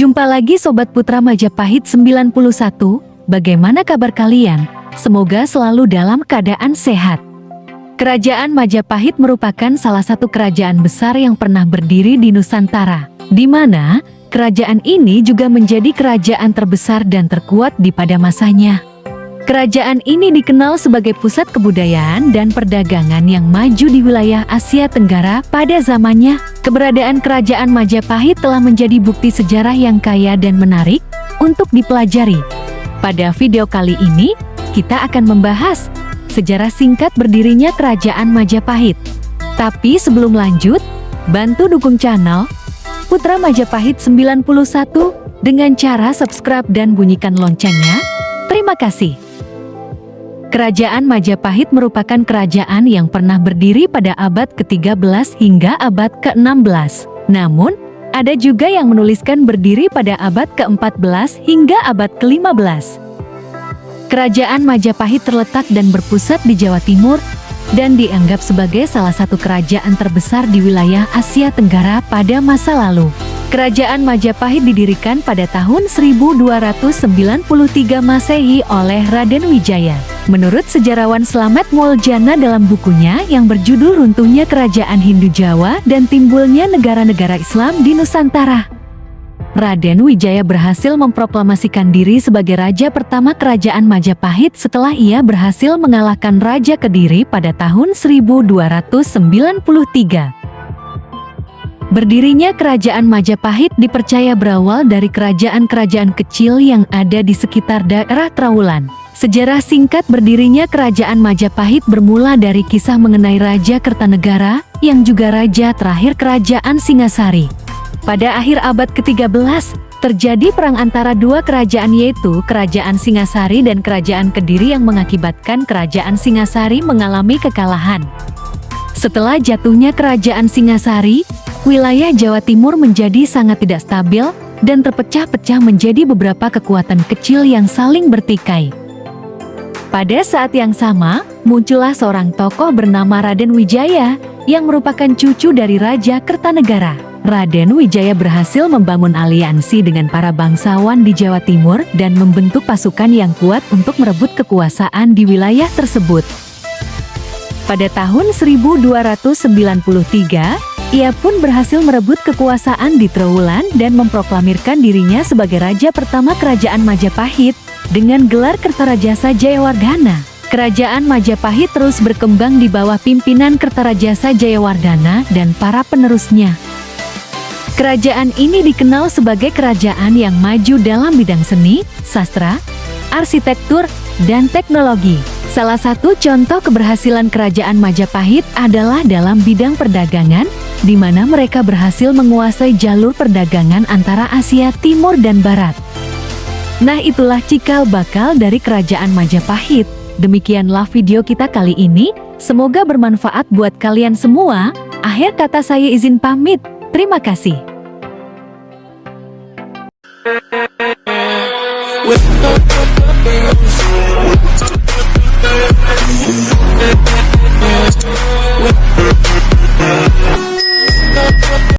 Jumpa lagi Sobat Putra Majapahit 91, bagaimana kabar kalian? Semoga selalu dalam keadaan sehat. Kerajaan Majapahit merupakan salah satu kerajaan besar yang pernah berdiri di Nusantara, di mana kerajaan ini juga menjadi kerajaan terbesar dan terkuat pada masanya. Kerajaan ini dikenal sebagai pusat kebudayaan dan perdagangan yang maju di wilayah Asia Tenggara pada zamannya. Keberadaan kerajaan Majapahit telah menjadi bukti sejarah yang kaya dan menarik untuk dipelajari. Pada video kali ini, kita akan membahas sejarah singkat berdirinya kerajaan Majapahit. Tapi sebelum lanjut, bantu dukung channel Putra Majapahit 91 dengan cara subscribe dan bunyikan loncengnya. Terima kasih. Kerajaan Majapahit merupakan kerajaan yang pernah berdiri pada abad ke-13 hingga abad ke-16. Namun, ada juga yang menuliskan berdiri pada abad ke-14 hingga abad ke-15. Kerajaan Majapahit terletak dan berpusat di Jawa Timur dan dianggap sebagai salah satu kerajaan terbesar di wilayah Asia Tenggara pada masa lalu. Kerajaan Majapahit didirikan pada tahun 1293 Masehi oleh Raden Wijaya. Menurut sejarawan Slamet Muljana dalam bukunya yang berjudul Runtuhnya Kerajaan Hindu Jawa dan Timbulnya Negara-Negara Islam di Nusantara, Raden Wijaya berhasil memproklamasikan diri sebagai raja pertama kerajaan Majapahit setelah ia berhasil mengalahkan Raja Kediri pada tahun 1293. Berdirinya kerajaan Majapahit dipercaya berawal dari kerajaan-kerajaan kecil yang ada di sekitar daerah Trowulan. Sejarah singkat berdirinya kerajaan Majapahit bermula dari kisah mengenai Raja Kertanegara yang juga raja terakhir kerajaan Singasari. Pada akhir abad ke-13, terjadi perang antara dua kerajaan yaitu Kerajaan Singasari dan Kerajaan Kediri yang mengakibatkan Kerajaan Singasari mengalami kekalahan. Setelah jatuhnya Kerajaan Singasari, wilayah Jawa Timur menjadi sangat tidak stabil dan terpecah-pecah menjadi beberapa kekuatan kecil yang saling bertikai. Pada saat yang sama, muncullah seorang tokoh bernama Raden Wijaya yang merupakan cucu dari Raja Kertanegara. Raden Wijaya berhasil membangun aliansi dengan para bangsawan di Jawa Timur dan membentuk pasukan yang kuat untuk merebut kekuasaan di wilayah tersebut. Pada tahun 1293, ia pun berhasil merebut kekuasaan di Trowulan dan memproklamirkan dirinya sebagai raja pertama kerajaan Majapahit dengan gelar Kertarajasa Jayawardhana. Kerajaan Majapahit terus berkembang di bawah pimpinan Kertarajasa Jayawardhana dan para penerusnya. Kerajaan ini dikenal sebagai kerajaan yang maju dalam bidang seni, sastra, arsitektur, dan teknologi. Salah satu contoh keberhasilan kerajaan Majapahit adalah dalam bidang perdagangan, di mana mereka berhasil menguasai jalur perdagangan antara Asia Timur dan Barat. Nah, itulah cikal bakal dari kerajaan Majapahit. Demikianlah video kita kali ini, semoga bermanfaat buat kalian semua. Akhir kata saya izin pamit, terima kasih.